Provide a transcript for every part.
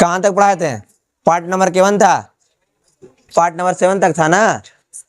कहाँ तक पढ़ाए थे? पार्ट नंबर केवन था, पार्ट नंबर 7 तक था ना।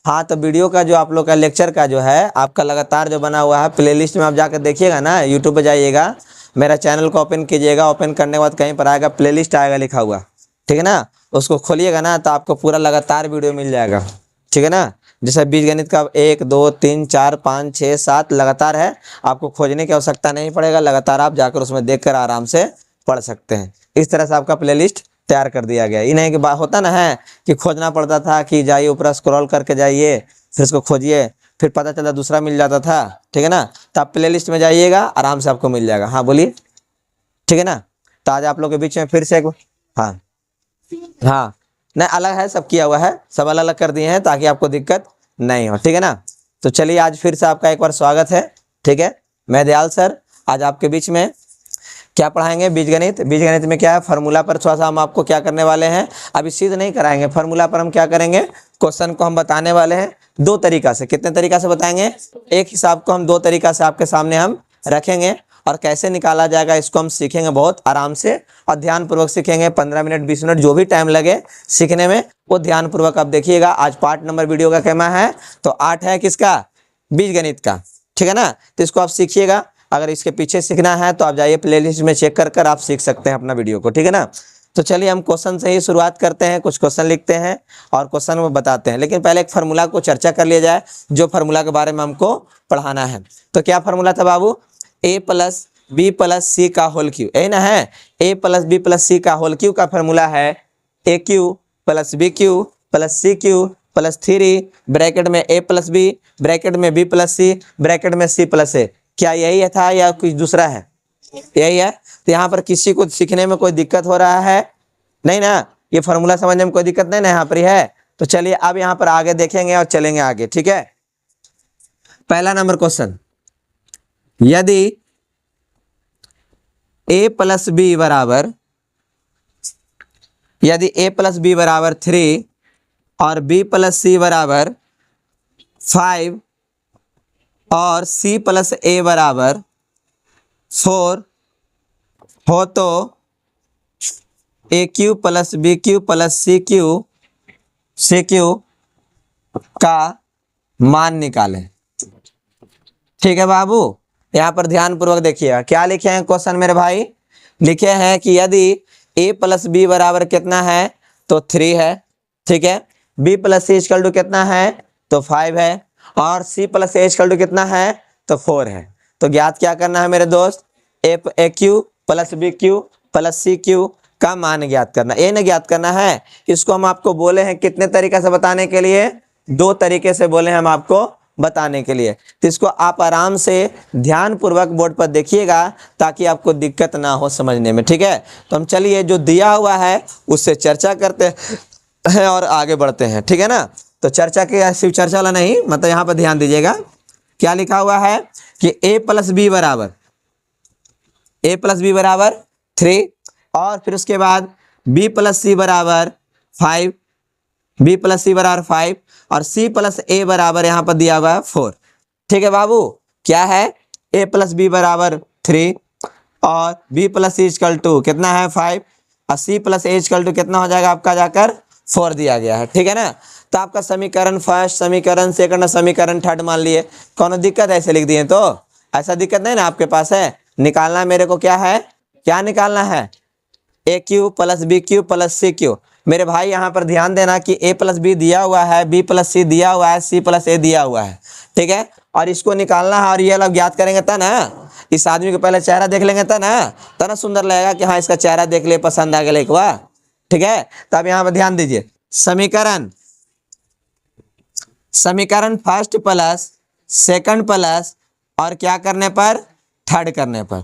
हाँ, तो वीडियो का जो आप लोग का लेक्चर का जो है आपका लगातार जो बना हुआ है प्लेलिस्ट में आप जाकर देखिएगा ना, यूट्यूब पे जाइएगा, मेरा चैनल को ओपन कीजिएगा, ओपन करने के बाद कहीं पर आएगा प्लेलिस्ट आएगा लिखा हुआ, ठीक है ना। उसको खोलिएगा ना तो आपको पूरा लगातार वीडियो मिल जाएगा, ठीक है ना। जैसे बीजगणित का 1 2 3 4 5 6 7 लगातार है, आपको खोजने की आवश्यकता नहीं पड़ेगा, लगातार आप जाकर उसमें देखकर आराम से पढ़ सकते हैं। इस तरह से आपका प्लेलिस्ट तैयार कर दिया गया। ये नहीं कि बात होता ना है कि खोजना पड़ता था कि जाइए ऊपर स्क्रॉल करके जाइए फिर उसको खोजिए, फिर पता चला दूसरा मिल जाता था, ठीक है ना। तो आप प्लेलिस्ट में जाइएगा, आराम से आपको मिल जाएगा। हाँ बोलिए, ठीक है ना। तो आज आप लोग के बीच में फिर से एक, हाँ हाँ, नहीं अलग है, सब किया हुआ है, सब अलग अलग कर दिए हैं ताकि आपको दिक्कत नहीं हो, ठीक है ना। तो चलिए आज फिर से आपका एक बार स्वागत है, ठीक है। मैं दयाल सर आज आपके बीच में क्या पढ़ाएंगे, बीजगणित। बीजगणित में क्या है, फार्मूला पर थोड़ा सा हम आपको क्या करने वाले हैं, अभी सिद्ध नहीं कराएंगे, फार्मूला पर हम क्या करेंगे, क्वेश्चन को हम बताने वाले हैं दो तरीका से। कितने तरीका से बताएंगे, एक हिसाब को हम दो तरीका से आपके सामने हम रखेंगे और कैसे निकाला जाएगा इसको हम सीखेंगे बहुत आराम से और ध्यानपूर्वक सीखेंगे। 15 मिनट 20 मिनट जो भी टाइम लगे सीखने में वो ध्यानपूर्वक आप देखिएगा। आज पार्ट नंबर वीडियो का कहना है तो 8 है किसका, बीजगणित का, ठीक है ना। तो इसको आप सीखिएगा, अगर इसके पीछे सीखना है तो आप जाइए प्लेलिस्ट में चेक कर आप सीख सकते हैं अपना वीडियो को, ठीक है ना। तो चलिए हम क्वेश्चन से ही शुरुआत करते हैं, कुछ क्वेश्चन लिखते हैं और क्वेश्चन में बताते हैं, लेकिन पहले एक फार्मूला को चर्चा कर लिया जाए जो फार्मूला के बारे में हमको पढ़ाना है। तो क्या फार्मूला था बाबू, a plus B plus c का होल क्यू, यही ना है। a plus B plus c का होल क्यू का फार्मूला है a cube plus B cube plus C cube plus 3 bracket में a प्लस बी ब्रैकेट में b प्लस सी ब्रैकेट में c प्लस ए। क्या यही था या कुछ दूसरा है, यही है। तो यहाँ पर किसी को सीखने में कोई दिक्कत हो रहा है नहीं ना, ये फार्मूला समझने में कोई दिक्कत नहीं ना यहाँ पर है। तो चलिए अब यहाँ पर आगे देखेंगे और चलेंगे आगे, ठीक है। पहला नंबर क्वेश्चन, यदि a प्लस बी बराबर, यदि a प्लस बी बराबर 3 और b प्लस सी बराबर 5 और c प्लस ए बराबर 4 हो तो ए cube plus B cube plus सी क्यू का मान निकालें। ठीक है बाबू, यहाँ पर ध्यान पूर्वक देखिएगा क्या लिखे हैं क्वेश्चन मेरे भाई। लिखे हैं कि यदि a प्लस बी बराबर कितना है तो 3 है, ठीक है। b plus C equal to कितना है तो 5 है और c plus A equal to कितना है तो 4 है। तो ज्ञात क्या करना है मेरे दोस्त, a cube plus B cube plus C cube का मान ज्ञात करना, ये नहीं ज्ञात करना है। इसको हम आपको बोले हैं कितने तरीके से बताने के लिए, दो तरीके से बोले हैं हम आपको बताने के लिए। तो इसको आप आराम से ध्यान पूर्वक बोर्ड पर देखिएगा ताकि आपको दिक्कत ना हो समझने में, ठीक है। तो हम चलिए जो दिया हुआ है उससे चर्चा करते हैं और आगे बढ़ते हैं, ठीक है ना। तो चर्चा के सिर्फ चर्चा वाला नहीं, मतलब यहाँ पर ध्यान दीजिएगा क्या लिखा हुआ है कि a प्लस बी बराबर 3 और फिर उसके बाद b प्लस सी बराबर 5, b प्लस सी बराबर 5 और c प्लस ए बराबर यहाँ पर दिया हुआ है 4, ठीक है बाबू। क्या है, a प्लस बी बराबर 3 और b plus C equal to कितना है 5 और c plus A equal to कितना हो जाएगा आपका जाकर 4 दिया गया है, ठीक है ना। तो आपका समीकरण फर्स्ट, समीकरण सेकंड, समीकरण थर्ड मान लिए, कौन दिक्कत ऐसे लिख दिए, तो ऐसा दिक्कत नहीं ना आपके पास है। निकालना मेरे को क्या है, क्या निकालना है, a cube plus B cube plus C cube. मेरे भाई यहाँ पर ध्यान देना कि a प्लस बी दिया हुआ है, b प्लस सी दिया हुआ है, c प्लस ए दिया हुआ है, ठीक है। और इसको निकालना है और ये लोग ज्ञात करेंगे तब ना, इस आदमी को पहले चेहरा देख लेंगे तब ना सुंदर लगेगा कि हाँ इसका चेहरा देख ले, पसंद आ गया एक बार, ठीक है। तो अब यहाँ पर ध्यान दीजिए, समीकरण फर्स्ट प्लस सेकंड प्लस और क्या करने पर, थर्ड करने पर।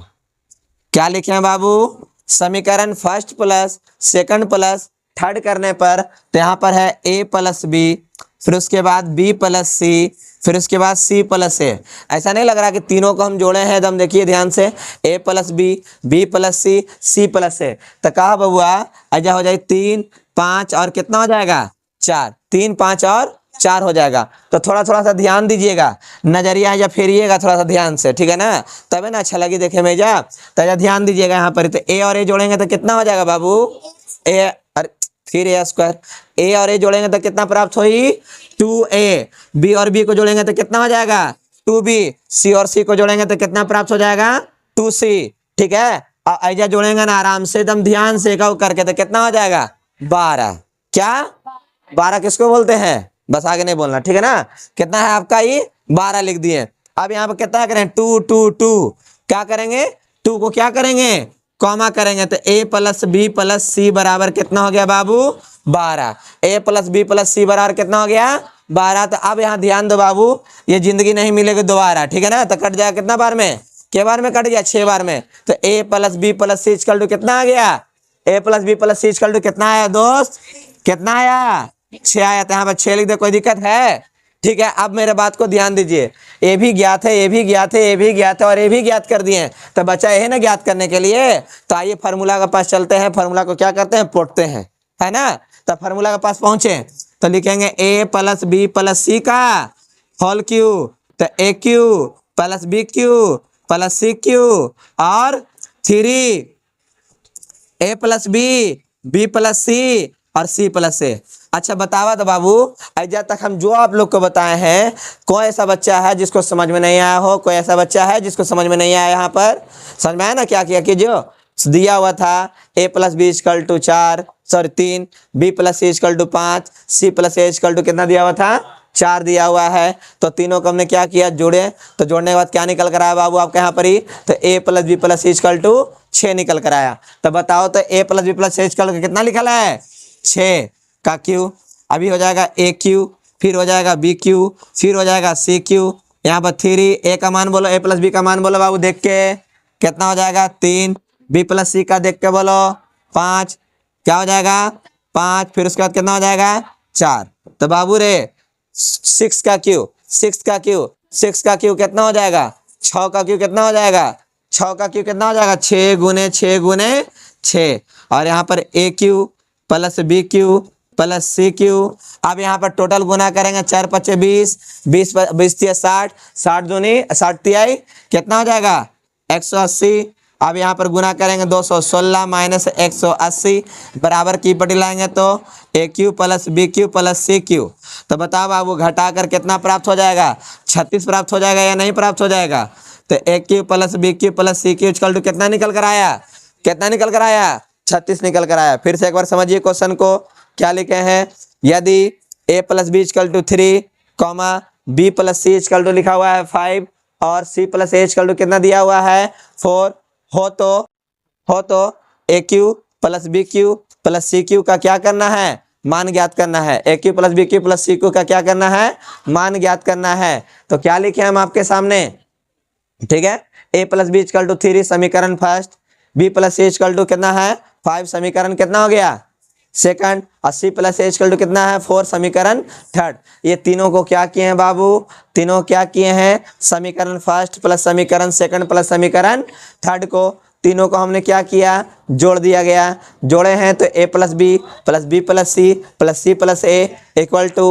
क्या लिखे हैं बाबू, समीकरण first plus second plus third करने पर। तो यहाँ पर है a प्लस बी, फिर उसके बाद b प्लस सी, फिर उसके बाद c प्लस ए। ऐसा नहीं लग रहा कि तीनों को हम जोड़े हैं, एकदम देखिए ध्यान से, a plus b, b plus c, c plus a. तो कहा बबुआ ऐसा हो जाए 3 5 और कितना हो जाएगा 4, 3 5 और 4 हो जाएगा। तो थोड़ा थोड़ा सा ध्यान दीजिएगा, नजरिया या फेरिएगा थोड़ा सा ध्यान से, ठीक है ना, तब है ना अच्छा लगी देखे में जा। तो ध्यान दीजिएगा यहाँ पर, तो ए और ए जोड़ेंगे तो कितना हो जाएगा बाबू ए, अरे फिर ए स्क्वायर, ए और ए जोड़ेंगे तो कितना प्राप्त हुई 2a, बी और बी को जोड़ेंगे तो कितना हो जाएगा 2b, सी और सी को जोड़ेंगे तो कितना प्राप्त हो जाएगा 2c। ठीक है, और ऐजा जोड़ेंगे ना आराम से एकदम ध्यान से एक करके तो कितना हो जाएगा 12। क्या 12 किसको बोलते हैं, बस आगे नहीं बोलना, ठीक है ना। कितना है आपका ये 12 लिख दिए। अब यहाँ पर कितना करें 2 2 2, क्या करेंगे 2 को क्या करेंगे कॉमा करेंगे तो a प्लस बी प्लस सी बराबर कितना हो गया बाबू 12। a प्लस बी प्लस सी बराबर कितना हो गया 12। तो अब यहाँ ध्यान दो बाबू, ये जिंदगी नहीं मिलेगी दोबारा, ठीक है ना। तो कट जाएगा कितना बार में, के बार में कट गया 6 बार में। तो a plus B plus C equal to कितना आ गया, a plus B plus C equal to कितना आया दोस्त, कितना आया 6 आया। तो यहाँ पर 6 लिख दे, कोई दिक्कत है, ठीक है। अब मेरे बात को ध्यान दीजिए, ए भी ज्ञात है, ए भी ज्ञात है, ए भी ज्ञात है और ए भी ज्ञात कर दिए, तो बचा ये है ना ज्ञात करने के लिए। तो आइए फार्मूला के पास चलते हैं, फार्मूला को क्या करते हैं पोड़ते हैं, है ना। तो फार्मूला के पास पहुंचे तो लिखेंगे a plus B plus c का होल क्यू, तो ए cube plus B cube plus सी क्यू और 3 a plus B plus c और सी प्लस ए। अच्छा बतावा तो बाबू, ऐजा तक हम जो आप लोग को बताए हैं, कोई ऐसा बच्चा है जिसको समझ में नहीं आया हो, कोई ऐसा बच्चा है जिसको समझ में नहीं आया, यहाँ पर समझ में आया ना क्या किया कि जो दिया हुआ था a plus B equal to 4 sorry 3, B plus C equal to 5, C plus A equal to कितना दिया हुआ था 4 दिया हुआ है। तो तीनों को हमने क्या किया जोड़े, तो जोड़ने के बाद क्या निकल कर आया बाबू आपके यहाँ पर ही, तो a plus B plus C equal to 6 निकल कर आया। तो बताओ तो a plus B plus C equal to कितना लिखा है 6 का क्यू, अभी हो जाएगा ए क्यू, फिर हो जाएगा बी क्यू, फिर हो जाएगा सी क्यू, यहाँ पर 3, ए का मान बोलो, ए प्लस बी का मान बोलो बाबू देख के कितना हो जाएगा 3, बी प्लस सी का देख के बोलो 5, क्या हो जाएगा 5, फिर उसके बाद कितना हो जाएगा 4। तो बाबू रे 6 का क्यू, 6 का क्यू, 6 का क्यू कितना हो जाएगा 6 का क्यू कितना हो जाएगा 6 का क्यू कितना हो जाएगा 6 गुने 6 गुने 6, और यहाँ पर a cube plus B cube plus C cube. अब यहाँ पर टोटल गुना करेंगे 4 5 20, 20 20 60, 60 दूनी 60 तिहाई कितना हो जाएगा 180। अब यहाँ पर गुना करेंगे 216 माइनस 180 बराबर की पट्टी लाएंगे तो ए cube plus B cube plus सी क्यू। तो बताओ बाबू घटाकर कितना प्राप्त हो जाएगा 36 प्राप्त हो जाएगा या नहीं प्राप्त हो जाएगा। तो ए cube plus B cube plus C cube equal to कितना निकल कर आया, कितना निकल कर आया 36 निकल कर आया। फिर से एक बार समझिए क्वेश्चन को, क्या लिखे हैं, यदि a plus B equal to 3 comma b plus C equal to लिखा हुआ है 5 और सी प्लस ए इक्वल टू कितना दिया हुआ है 4 हो तो ए cube plus B cube plus सी क्यू का क्या करना है मान ज्ञात करना है, a cube plus B cube plus C cube का क्या करना है मान ज्ञात करना है। तो क्या लिखे हम आपके सामने, ठीक है, a plus B equal to 3 समीकरण first, B plus C equal to कितना है 5 समीकरण कितना हो गया सेकंड, और सी प्लस ए इक्वल टू कितना है 4 समीकरण थर्ड। ये तीनों को क्या किए हैं बाबू, तीनों क्या किए हैं समीकरण फर्स्ट प्लस समीकरण सेकंड प्लस समीकरण थर्ड को, तीनों को हमने क्या किया जोड़ दिया गया। जोड़े हैं तो a plus B plus C plus A equal to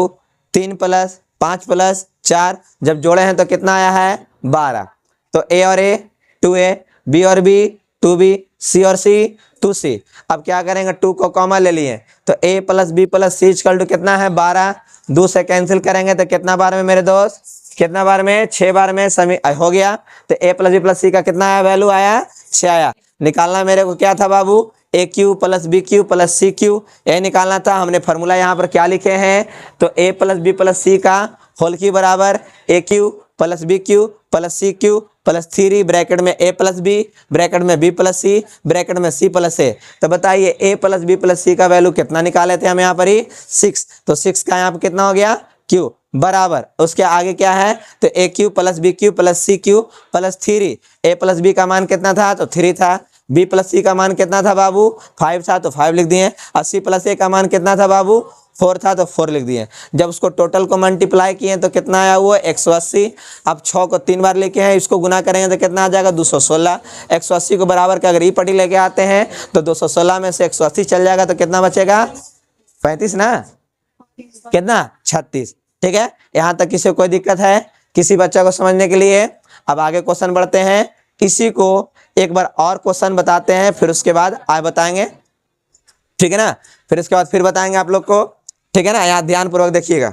3 plus 5 plus 4, जब जोड़े हैं तो कितना आया है 12। तो a और a 2a, b और b 2b, c और c 2c। अब क्या करेंगे 2 को कॉमा ले लिए तो a plus B plus C equal to कितना है 12, 2 से कैंसिल करेंगे तो कितना बार में मेरे दोस्त, कितना बार में 6 बार में समी हो गया। तो a plus B plus c का कितना आया वैल्यू आया 6 आया। निकालना मेरे को क्या था बाबू a cube plus B cube plus C cube, ये निकालना था। हमने फार्मूला यहाँ पर क्या लिखे हैं तो a plus B plus c का होल क्यू बराबर a cube plus B cube plus C cube plus 3 bracket में a प्लस बी ब्रैकेट में b प्लस सी ब्रैकेट में c प्लस ए। तो बताइए a plus B plus c का value कितना निकाले थे हम यहाँ पर ही 6, तो 6 का यहाँ पर कितना हो गया q बराबर, उसके आगे क्या है तो ए cube plus B cube plus C cube plus 3, a plus b का मान कितना था तो 3 था, b प्लस सी का मान कितना था बाबू 5 था तो 5 लिख दिए, और c प्लस ए का मान कितना था बाबू 4 था तो 4 लिख दिए। जब उसको टोटल को मल्टीप्लाई किए तो कितना आया हुआ 180। अब 6 को 3 बार लेके हैं, इसको गुना करेंगे तो कितना आ जाएगा 216। 180 को बराबर का अगर ई पट्टी लेके आते हैं तो 216 में से 180 चल जाएगा तो कितना बचेगा 35 ना, कितना 36। ठीक है, यहाँ तक किसी को कोई दिक्कत है किसी बच्चा को समझने के लिए। अब आगे क्वेश्चन बढ़ते हैं, इसी को एक बार और क्वेश्चन बताते हैं फिर उसके बाद आगे बताएंगे। ठीक है ना। फिर इसके बाद फिर बताएंगे आप लोग को, ठीक है ना। यहाँ ध्यान पूर्वक देखिएगा।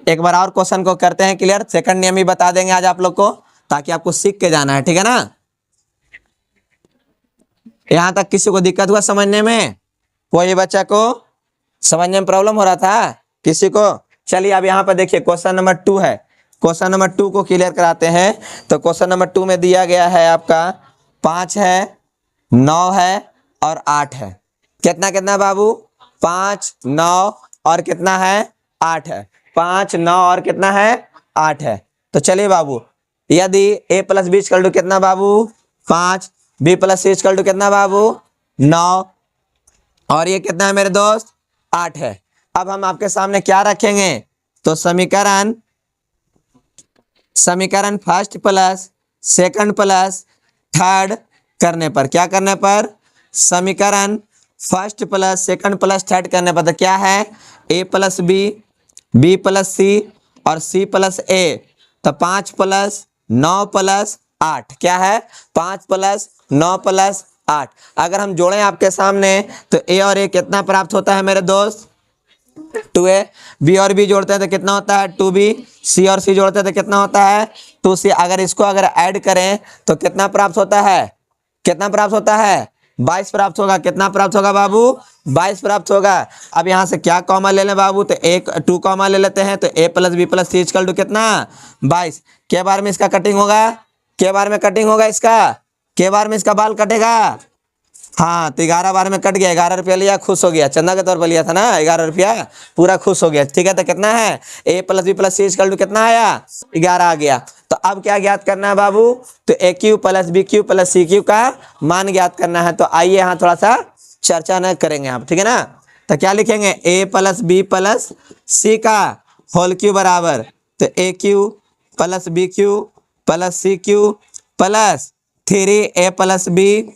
एक बार और क्वेश्चन को करते हैं क्लियर, सेकंड नियम भी बता देंगे आज आप लोग को, ताकि आपको सीख के जाना है, ठीक है ना। यहां तक किसी को दिक्कत हुआ समझने में? कोई बच्चा को समझने में प्रॉब्लम हो रहा था किसी को? चलिए अब यहाँ पर देखिए क्वेश्चन नंबर 2 है। क्वेश्चन नंबर 2 को क्लियर कराते हैं। तो क्वेश्चन नंबर 2 में दिया गया है आपका 5 है, 9 है और 8 है। कितना कितना बाबू? 5, 9 और कितना है? 8 है। 5, 9 और कितना है? 8 है। तो चलिए बाबू, यदि a plus B equal to कितना बाबू? 5, b plus C equal to कितना बाबू? 9 और ये कितना है मेरे दोस्त? 8 है। अब हम आपके सामने क्या रखेंगे? तो समीकरण first plus second plus third करने पर, क्या करने पर? समीकरण first plus second plus third करने पर। तो क्या है? a plus b, b plus c और सी प्लस ए। तो 5 प्लस 9 प्लस 8 क्या है? 5 प्लस 9 प्लस 8। अगर हम जोड़ें आपके सामने तो a और a कितना प्राप्त होता है मेरे दोस्त? 2a। b और b जोड़ते हैं तो कितना होता है? 2b। c और c जोड़ते हैं तो कितना होता है? 2c। अगर इसको अगर ऐड करें तो कितना प्राप्त होता है? कितना प्राप्त होता है? 22 प्राप्त होगा। कितना प्राप्त होगा बाबू? 22 प्राप्त होगा। अब यहाँ से क्या कॉमा ले लें बाबू? तो एक 2 कॉमा ले लेते हैं। तो a plus B plus C equal to कितना? 22। के बार में इसका कटिंग होगा? के बार में कटिंग होगा इसका? के बार में इसका बाल कटेगा? हाँ, तो 11 बार में कट गया। 11 रुपया लिया, खुश हो गया। चंदा के तौर पर लिया था ना 11 रुपया, पूरा खुश हो गया। ठीक है, तो कितना है? a plus B plus C equal to कितना आया? 11 आ गया। तो अब क्या ज्ञात करना है बाबू? तो ए cube plus B cube plus सी क्यू का मान ज्ञात करना है। तो आइए यहाँ थोड़ा सा चर्चा न करेंगे आप, ठीक है ना। तो क्या लिखेंगे? a plus B plus c का होल क्यू बराबर, तो ए cube plus B cube plus सी cube plus 3a plus B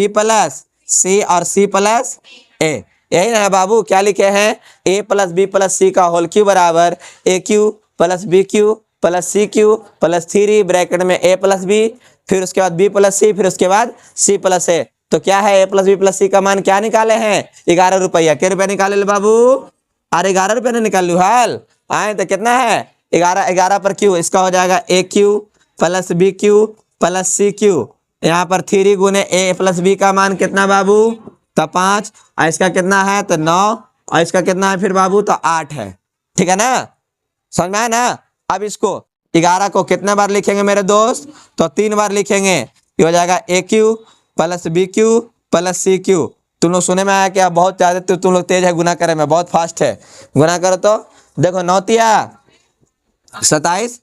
plus c और सी प्लस ए। यही ना है बाबू? क्या लिखे हैं? a plus B plus c का होल क्यू बराबर a cube plus B cube plus C cube plus 3 bracket में a प्लस बी, फिर उसके बाद b प्लस सी, फिर उसके बाद c प्लस ए। तो क्या है? a plus B plus c का मान क्या निकाले हैं? 11 रुपया। क्या रुपया निकाले ले बाबू? अरे 11 रुपया नहीं निकाल लू हाल आए। तो कितना है? 11 पर क्यू, इसका हो जाएगा a cube plus B cube plus C cube. यहाँ पर 3 गुने ए प्लस बी का मान कितना बाबू? तो 5। और इसका कितना है? तो 9। और इसका कितना है फिर बाबू? तो 8 है। ठीक है ना, समझ में आया ना। अब इसको 11 को कितने बार लिखेंगे मेरे दोस्त? तो 3 बार लिखेंगे। ये हो जाएगा a cube plus B cube plus C cube. तुम लोग सुने में आया क्या? बहुत ज्यादा तुम लोग तेज है गुना करे में, बहुत फास्ट है। गुना करो तो देखो, 9 तिया 27,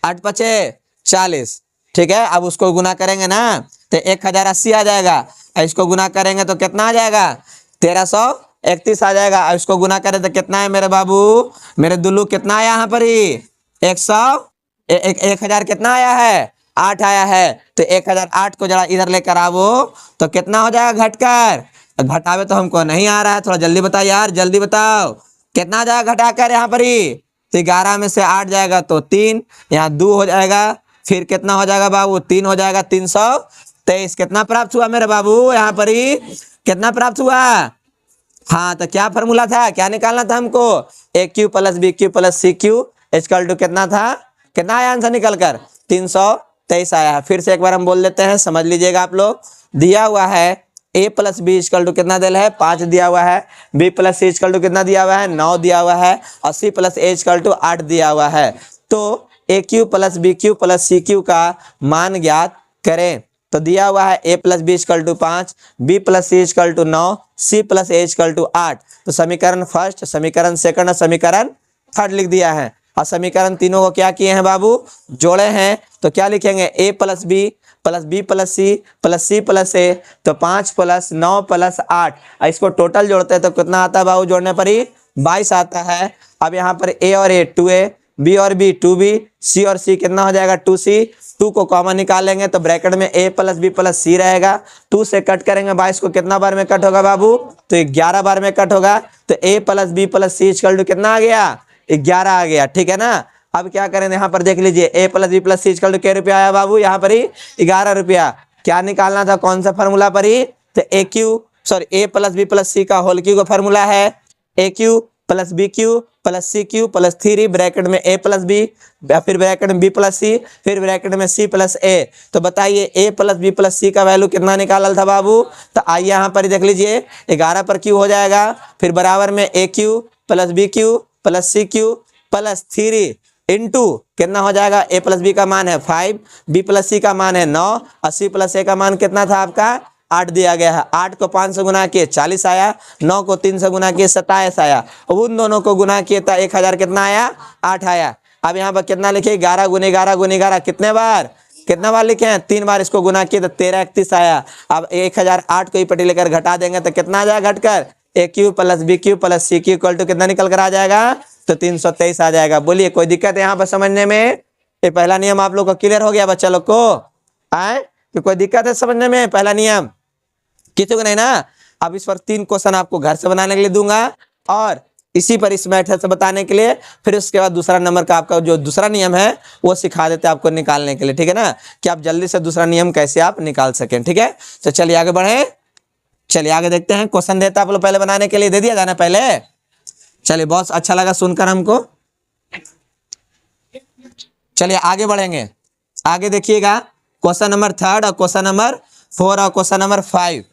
8 पचे 40। ठीक है, अब उसको गुना करेंगे ना तो 1080 आ जाएगा। इसको गुना करेंगे तो कितना आ जाएगा? 1331 आ जाएगा। अब इसको गुना करें तो कितना है मेरे बाबू? मेरे दुल्लू कितना आया यहाँ पर ही? 1000 कितना आया है? 8 आया है। तो 1008 को जरा इधर लेकर आवो तो कितना हो जाएगा घटकर? घटावे तो हमको नहीं आ रहा है, थोड़ा जल्दी बताओ यार, जल्दी बताओ कितना आ जाएगा घटाकर यहाँ पर ही? तो 11 में से 8 जाएगा तो 3, यहाँ 2 हो जाएगा, फिर कितना हो जाएगा बाबू? 3 हो जाएगा, 323। कितना प्राप्त हुआ मेरे बाबू यहाँ पर ही? कितना प्राप्त हुआ? हाँ, तो क्या फॉर्मूला था? क्या निकालना था हमको? A cube plus B cube plus C cube equal to कितना था? कितना आया आंसर निकल कर? 323 आया है। फिर से एक बार हम बोल देते हैं, समझ लीजिएगा आप लोग। दिया हुआ है a plus B equal to कितना दिया है? 5 दिया हुआ है। b plus C equal to कितना दिया हुआ है? 9 दिया हुआ है। और c plus A equal to 8 दिया हुआ है। तो ए cube plus B cube plus सी क्यू का मान ज्ञात करें। तो दिया हुआ है a plus B equal to 5, b plus C equal to 9, c plus A equal to 8। तो समीकरण फर्स्ट, समीकरण सेकंड और समीकरण थर्ड लिख दिया है। और समीकरण तीनों को क्या किए हैं बाबू? जोड़े हैं। तो क्या लिखेंगे? a plus B plus C plus a. तो 5 प्लस 9 प्लस 8। इसको टोटल जोड़ते हैं तो कितना आता है बाबू? जोड़ने पर ही 22 आता है। अब यहाँ पर a और a 2a, b और b 2b, c और c कितना हो जाएगा? 2c। 2 को कॉमन निकालेंगे तो ब्रैकेट में a प्लस बी प्लस सी रहेगा। 2 से कट करेंगे 22 को, कितना बार में कट होगा बाबू? तो 11 बार में कट होगा। तो a plus B plus C equal to कितना आ गया? 11 आ गया। ठीक है ना। अब क्या करें, यहाँ पर देख लीजिए a plus B plus C equal to क्या रुपया आया बाबू, यहाँ पर ही 11 रुपया। क्या निकालना था, कौन सा फॉर्मूला पर ही, तो a plus B plus c का होल क्यू का फॉर्मूला है a cube plus B cube plus C cube plus 3 bracket में a प्लस बी, फिर ब्रैकेट में b प्लस सी, फिर ब्रैकेट में c प्लस a। तो बताइए a plus B plus c का वैल्यू कितना निकाला था बाबू, तो आइए यहाँ पर देख लीजिए 11 पर q हो जाएगा, फिर बराबर में a cube plus B cube plus C cube plus 3 into कितना हो जाएगा, a प्लस बी का मान है 5, b प्लस सी का मान है 9 और c प्लस a का मान कितना था आपका 8 दिया गया है। 8 को 5 से गुना किए 40 आया, 9 को 3 से गुना किए 27 आया, उन दोनों को गुना किए तो 1000 कितना आया 8 आया। अब यहाँ पर कितना लिखे 11 गुने 11 गुने 11 कितने बार लिखे हैं 3 बार, इसको गुना किए तो 13 31 आया। अब 1008 को ही पट्टी लेकर घटा देंगे तो कितना आ जाएगा घटकर a cube plus B cube plus C cube equal to कितना निकल कर आ जाएगा, तो 323 आ जाएगा। बोलिए कोई दिक्कत है यहाँ पर समझने में, ये पहला नियम आप लोग को क्लियर हो गया बच्चा लोग को, आए कि कोई दिक्कत है समझने में पहला नियम, किसी को नहीं ना। अब इस पर 3 क्वेश्चन आपको घर से बनाने के लिए दूंगा और इसी पर इस मेथड से बताने के लिए, फिर उसके बाद दूसरा नंबर का आपका जो दूसरा नियम है वो सिखा देते हैं आपको निकालने के लिए, ठीक है ना, कि आप जल्दी से दूसरा नियम कैसे आप निकाल सकें, ठीक है। तो चलिए आगे बढ़े, चलिए आगे देखते हैं। क्वेश्चन देता आप लोग पहले बनाने के लिए, दे दिया जाना पहले। चलिए बहुत अच्छा लगा सुनकर हमको, चलिए आगे बढ़ेंगे। आगे देखिएगा क्वेश्चन नंबर 3 और क्वेश्चन नंबर 4 और क्वेश्चन नंबर 5।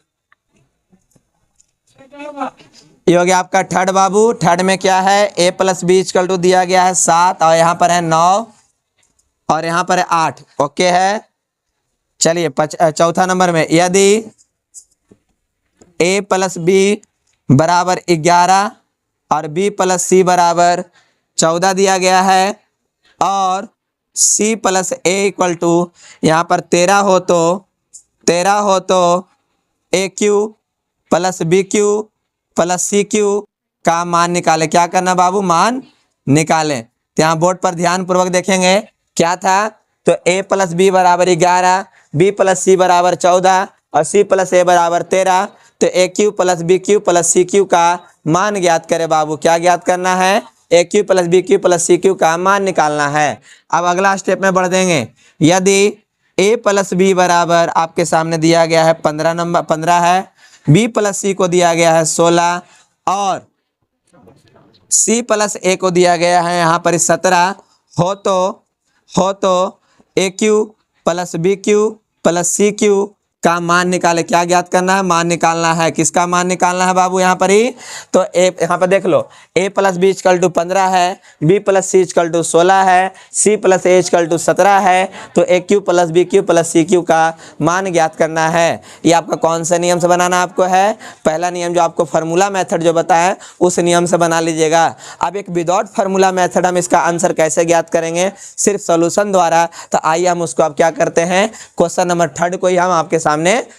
ये हो गया आपका 3 बाबू। 3 में क्या है, a plus B equal to दिया गया है 7 और यहाँ पर है 9 और यहाँ पर है 8, ओके है। चलिए चौथा नंबर में यदि a प्लस बी बराबर 11 और b प्लस सी बराबर 14 दिया गया है और c plus a equal to यहाँ पर 13 हो तो ए cube plus B cube plus सी क्यू का मान निकाले। क्या करना बाबू, मान निकालें। तो यहाँ बोर्ड पर ध्यान पूर्वक देखेंगे क्या था, तो a प्लस बी बराबर 11, b प्लस सी बराबर 14 और c प्लस a बराबर 13। तो ए cube plus B cube plus सी क्यू का मान ज्ञात करे बाबू। क्या ज्ञात करना है, a cube plus B cube plus C cube का मान निकालना है। अब अगला स्टेप में बढ़ देंगे। यदि a प्लस बी बराबर आपके सामने दिया गया है 15 है, b प्लस सी को दिया गया है 16 और c प्लस a को दिया गया है यहाँ पर 17 हो तो ए cube plus B cube plus सी क्यू का मान निकाले। क्या ज्ञात करना है, मान निकालना है। किसका मान निकालना है बाबू, यहाँ पर ही तो यहाँ पर देख लो, a plus B equal to 15 है, b plus C equal to 16 है, c plus a equal to 17 है। तो ए cube plus B cube plus सी क्यू का मान ज्ञात करना है। ये आपका कौन सा नियम से बनाना आपको है, पहला नियम जो आपको फार्मूला मेथड जो बताया उस नियम से बना लीजिएगा। अब एक विदाउट फार्मूला मेथड हम इसका आंसर कैसे ज्ञात करेंगे, सिर्फ सोल्यूशन द्वारा। तो आइए हम उसको अब क्या करते हैं, क्वेश्चन नंबर 3 को ही हम आपके सामने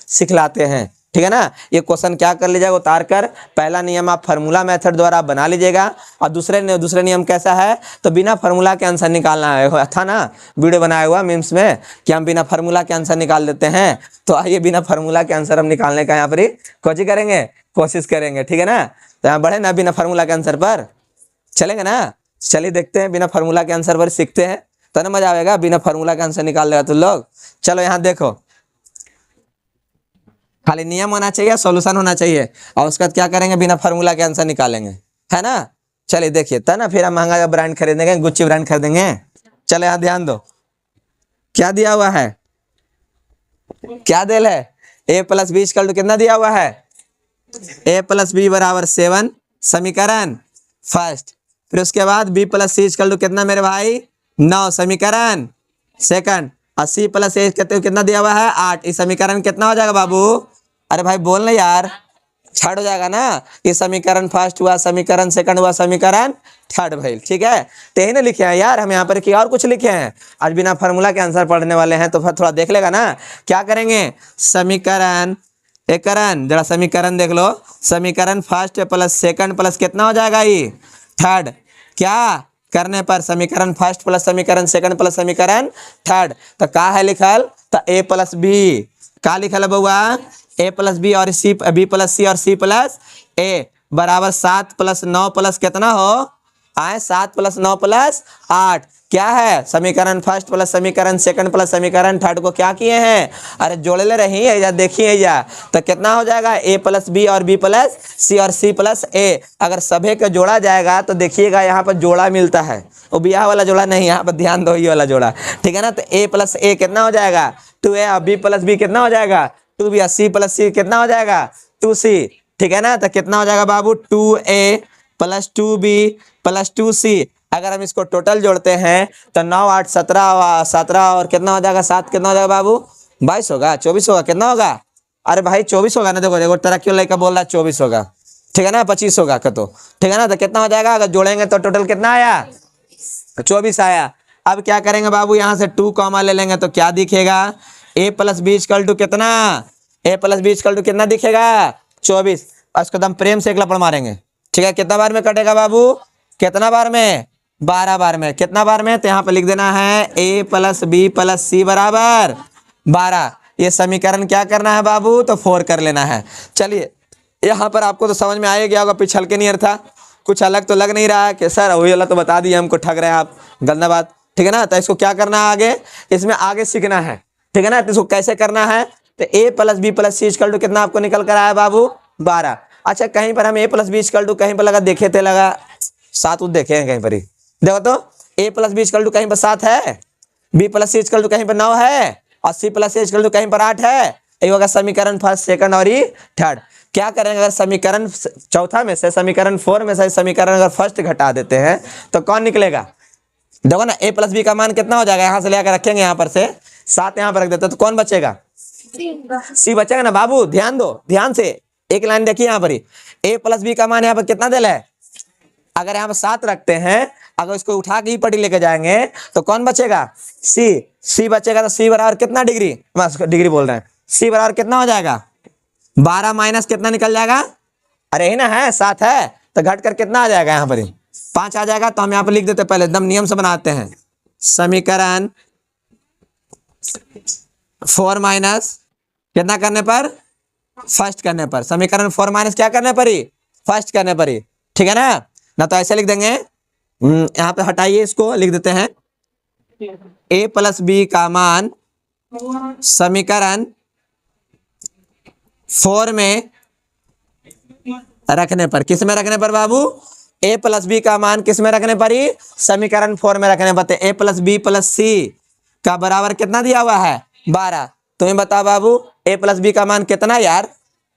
सिखलाते हैं, ठीक है ना। ये क्वेश्चन क्या कर लीजिएगा उतार कर, पहला नियम आप फार्मूला मेथड द्वारा बना लीजिएगा और दूसरे नियम कैसा है, तो बिना फार्मूला के आंसर निकालना है। था ना वीडियो बनाया हुआ मीम्स में कि हम बिना फार्मूला के आंसर निकाल देते हैं। तो आइए बिना फार्मूला के आंसर हम निकालने का यहाँ पर ही कोशिश करेंगे, ठीक है ना। तो यहाँ बढ़े ना, बिना फार्मूला के आंसर पर चलेंगे ना। चलिए देखते हैं, बिना फार्मूला के आंसर पर सीखते हैं तो ना मजा आएगा। बिना फार्मूला के आंसर निकाल देगा तो लोग। चलो यहाँ देखो, खाली नियम होना चाहिए, सॉल्यूशन होना चाहिए और उसके बाद क्या करेंगे, बिना फार्मूला के आंसर निकालेंगे, है ना। चलिए देखिए, तब ना फिर हम महंगा का ब्रांड खरीदेंगे, गुच्ची ब्रांड खरीदेंगे। चलो यहाँ ध्यान दो, क्या दिया हुआ है, क्या दिल है, a plus B equal to कितना दिया हुआ है, a प्लस बी बराबर 7 समीकरण फर्स्ट। फिर उसके बाद b plus C equal to कितना मेरे भाई 9 समीकरण सेकंड। और c प्लस a कितना दिया हुआ है 8। इस समीकरण कितना हो जाएगा बाबू, अरे भाई बोल ना यार, थर्ड हो जाएगा ना। ये समीकरण फर्स्ट हुआ, समीकरण सेकंड हुआ, समीकरण थर्ड भाई, ठीक है। तो यही ना लिखे हैं यार हम यहाँ पर, कि और कुछ लिखे हैं। आज बिना फार्मूला के आंसर पढ़ने वाले हैं तो फिर थोड़ा देख लेगा ना। क्या करेंगे, समीकरण एकरण, जरा समीकरण देख लो, समीकरण फर्स्ट प्लस सेकंड प्लस कितना हो जाएगा ये थर्ड। क्या करने पर समीकरण फर्स्ट प्लस समीकरण सेकंड प्लस समीकरण थर्ड। तो का है लिखल, तो a प्लस बी, का लिखल है बउआ, a प्लस बी और सी, बी प्लस सी और सी प्लस ए बराबर 7 प्लस 9 प्लस कितना हो आए 7 प्लस 9 प्लस 8। क्या है, समीकरण फर्स्ट प्लस समीकरण सेकंड प्लस समीकरण थर्ड को क्या किए हैं, अरे जोड़ ले रही है या देखिए या, तो कितना हो जाएगा a प्लस बी और b प्लस सी और c प्लस a। अगर सभी को जोड़ा जाएगा तो देखिएगा यहाँ पर जोड़ा मिलता है, वो ब्याह वाला जोड़ा नहीं, यहाँ पर ध्यान दो ये वाला जोड़ा, ठीक है ना। तो a प्लस a कितना हो जाएगा 2a और b प्लस b कितना हो जाएगा 2b और c प्लस c कितना हो जाएगा 2c, ठीक है ना। तो कितना हो जाएगा बाबू 2a plus 2b plus 2c। अगर हम इसको टोटल जोड़ते हैं तो 9 8 17 और कितना हो जाएगा 7 कितना हो जाएगा बाबू 22 होगा 24 होगा, कितना होगा, अरे भाई 24 होगा ना, देखो देखो तरह क्यों लेकर बोल रहा है 24 होगा, ठीक है ना, 25 होगा तो, ठीक है ना। तो कितना हो जाएगा, अगर जोड़ेंगे तो टोटल कितना आया 24 आया। अब क्या करेंगे बाबू, यहाँ से 2 कॉमा ले लेंगे तो क्या दिखेगा, a plus B equal to कितना, a plus B equal to कितना दिखेगा 24। इसको एकदम प्रेम से एक लपड़ मारेंगे, ठीक है। कितना बार में कटेगा बाबू, कितना बार में 12 बार में, कितना बार में, तो यहाँ पे लिख देना है a प्लस बी प्लस सी बराबर 12। ये समीकरण क्या करना है बाबू, तो 4 कर लेना है। चलिए यहाँ पर आपको तो समझ में आ गया होगा, पिछल के नहीं था, कुछ अलग तो लग नहीं रहा है कि सर वही वाला तो बता दिए हमको, ठग रहे हैं आप, गंदा बात, ठीक है ना। तो इसको क्या करना है आगे, इसमें आगे सीखना है, ठीक है ना। तो इसको कैसे करना है, तो a plus B plus C equal to कितना आपको निकल कर आया बाबू 12। अच्छा कहीं पर हम a plus B equal to कहीं पर लगा देखे थे, लगा 7 देखे हैं कहीं पर ही, देखो तो a plus B equal to कहीं पर 7 है, b plus C equal to कहीं पर 9 है और c plus A equal to कहीं पर 8 है। ये होगा समीकरण फर्स्ट सेकंड और थर्ड। क्या करेंगे, अगर समीकरण चौथा में से समीकरण 4 में से समीकरण अगर फर्स्ट घटा देते हैं तो कौन निकलेगा, देखो ना a प्लस बी का मान कितना हो जाएगा, यहाँ से लेकर रखेंगे, यहाँ पर से 7 यहाँ पर रख देते तो कौन बचेगा, c बचेगा ना बाबू। ध्यान दो, ध्यान से एक लाइन देखिए, यहाँ पर ही a प्लस बी का मान यहाँ पर कितना दिला है, अगर यहाँ पर 7 रखते हैं, अगर इसको उठा के ही पटी लेके जाएंगे तो कौन बचेगा, c बचेगा। तो c बराबर कितना डिग्री, डिग्री बोल रहे हैं, c बराबर कितना हो जाएगा 12 माइनस कितना निकल जाएगा, अरे ही ना है 7 है तो घट कर कितना आ जाएगा, यहाँ पर ही 5 आ जाएगा। तो हम यहाँ पर लिख देते, पहले एकदम नियम से बनाते हैं, समीकरण 4 माइनस कितना करने पर, फर्स्ट करने पर, समीकरण 4 माइनस क्या करने पर ही, फर्स्ट करने पर ही, ठीक है ना। तो ऐसे लिख देंगे, यहाँ पे हटाइए, इसको लिख देते हैं a प्लस बी का मान समीकरण 4 में रखने पर, किस में रखने पर बाबू, a प्लस बी का मान किस में रखने पर ही, समीकरण 4 में रखने पर। a plus B plus c का बराबर कितना दिया हुआ है 12। तुम्हें बता बाबू a प्लस बी का मान कितना यार,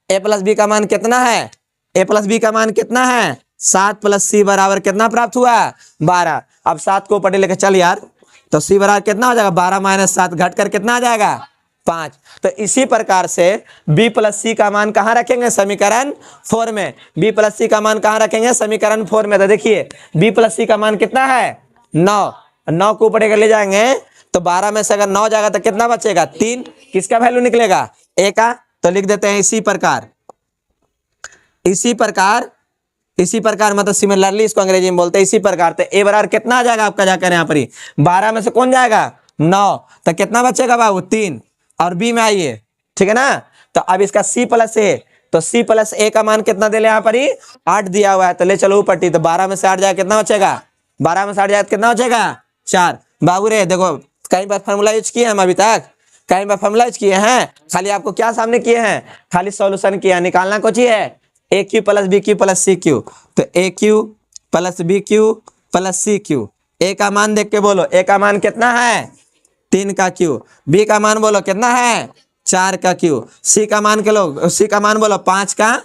a प्लस बी का मान कितना है, a प्लस बी का मान कितना है 7 प्लस सी बराबर कितना प्राप्त हुआ 12। अब 7 को ऊपर लेकर चल यार, तो सी बराबर कितना हो जाएगा 12 माइनस 7 घट कर कितना आ जाएगा 5। तो इसी प्रकार से b प्लस सी का मान कहाँ रखेंगे, समीकरण 4 में, b प्लस सी का मान कहाँ रखेंगे, समीकरण 4 में। तो देखिए b प्लस सी का मान कितना है 9 को ऊपर ले जाएंगे तो 12 में से अगर 9 जाएगा तो कितना बचेगा 3, किसका वैल्यू निकलेगा a का। तो लिख देते हैं इसी प्रकार, इसी प्रकार मतलब सिमिलरली इसको अंग्रेजी में बोलते हैं इसी प्रकार। तो a बराबर कितना आ जाएगा आपका, जाकर यहाँ पर ही 12 में से कौन जाएगा 9, तो कितना बचेगा बाबू 3, और b में आइए, ठीक है ना। तो अब इसका c प्लस ए, तो c प्लस ए का मान कितना दे ले, यहाँ पर ही 8 दिया हुआ है, तो ले चलो ऊपर, तो 12 में से 8 जाएगा कितना बचेगा, 12 में से 8 जाएगा कितना बचेगा 4। बाबू रे देखो कहीं पर फॉर्मूला यूज किए हम अभी तक, कहीं पर फॉर्मूला यूज किए हैं, खाली आपको क्या सामने किए हैं, खाली सॉल्यूशन किया, निकालना कुछ ही है a cube plus B cube plus C cube. तो ए cube plus B cube plus C cube, a का मान देख के बोलो, ए का मान कितना है 3 का क्यू, बी का मान बोलो कितना है 4 का क्यू, सी का मान के लो, सी का मान बोलो 5 का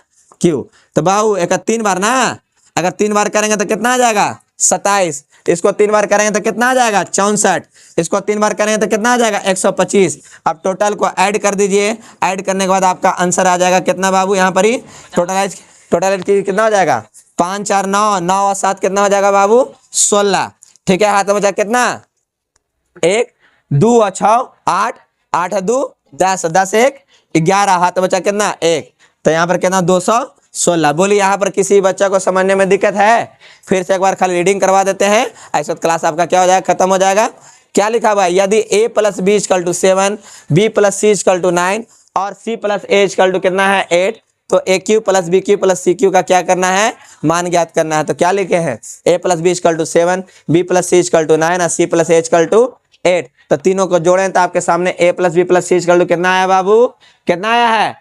क्यू। तो बाबू एक 3 बार ना, अगर 3 बार करेंगे तो कितना आ जाएगा 27, इसको 3 बार करेंगे तो कितना आ जाएगा 64, इसको 3 बार करेंगे तो कितना आ जाएगा 125। अब टोटल को ऐड कर दीजिए, ऐड करने के बाद आपका आंसर आ जाएगा कितना बाबू, यहाँ पर ही टोटल कितना हो जाएगा 5 4 9, 9 और 7 कितना हो जाएगा बाबू 16, ठीक है। हाथ में बचा कितना 1 2 और 6 8, 8 2 10, 10 1 11, हाथ बचा कितना 1, तो यहाँ पर कितना 216। बोलिए यहाँ पर किसी बच्चा को समझने में दिक्कत है, फिर से एक बार खाली रीडिंग करवा देते हैं, ऐसा क्लास आपका क्या हो जाएगा खत्म हो जाएगा। क्या लिखा हुआ है, यदि a plus B equal to 7, b plus C equal to 9 और c plus A equal to कितना है 8, तो ए cube plus B cube plus सी क्यू का क्या करना है, मान ज्ञात करना है। तो क्या लिखे हैं, A plus B equal to 7, B plus C equal to 9 और सी प्लस ए इक्वल टू 8। तो तीनों को जोड़ें तो आपके सामने A plus B plus C equal to कितना आया बाबू, कितना आया है,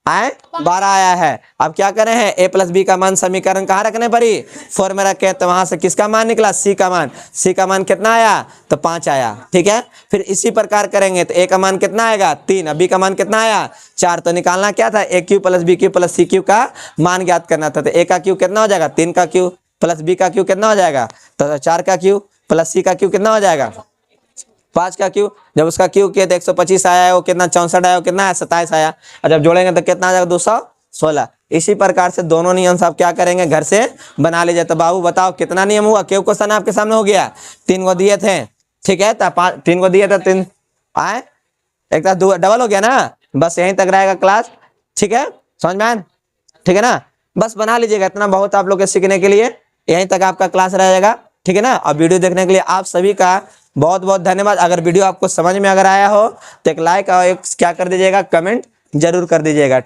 12 आया है। अब क्या करें हैं, ए प्लस बी का मान समीकरण कहाँ रखने पड़ी, 4 में रखे, तो वहां से किसका मान निकला, सी का मान। सी का मान कितना आया, तो 5 आया। ठीक है, फिर इसी प्रकार करेंगे तो ए का मान कितना आएगा 3, अब बी का मान कितना आया 4। तो निकालना क्या था, A cube plus B cube plus C cube का मान ज्ञात करना था। तो ए का क्यू कितना हो जाएगा 3 का क्यू, प्लस बी का क्यू कितना हो जाएगा तो 4 का क्यू, प्लस सी का क्यू कितना हो जाएगा 5 का क्यू। जब उसका क्यू किया तो 125 आया है, वो कितना 64 आया, वो कितना है 27 आया। और जब जोड़ेंगे तो कितना आ जाएगा 216। इसी प्रकार से दोनों नियम आप क्या करेंगे, घर से बना लीजिए। तो बाबू बताओ कितना नियम हुआ, क्यों क्वेश्चन आपके सामने हो गया, 3 को दिए थे। ठीक है, तो 3 को दिए थे, 3 आए, एक तरह डबल हो गया ना। बस यहीं तक रहेगा क्लास। ठीक है, समझ में आया, ठीक है ना, बस बना लीजिएगा, इतना बहुत आप लोग के सीखने के लिए। यहीं तक आपका क्लास रहेगा। ठीक है ना, और वीडियो देखने के लिए आप सभी का बहुत बहुत धन्यवाद। अगर वीडियो आपको समझ में अगर आया हो तो एक लाइक और एक क्या कर दीजिएगा, कमेंट जरूर कर दीजिएगा। ठीक।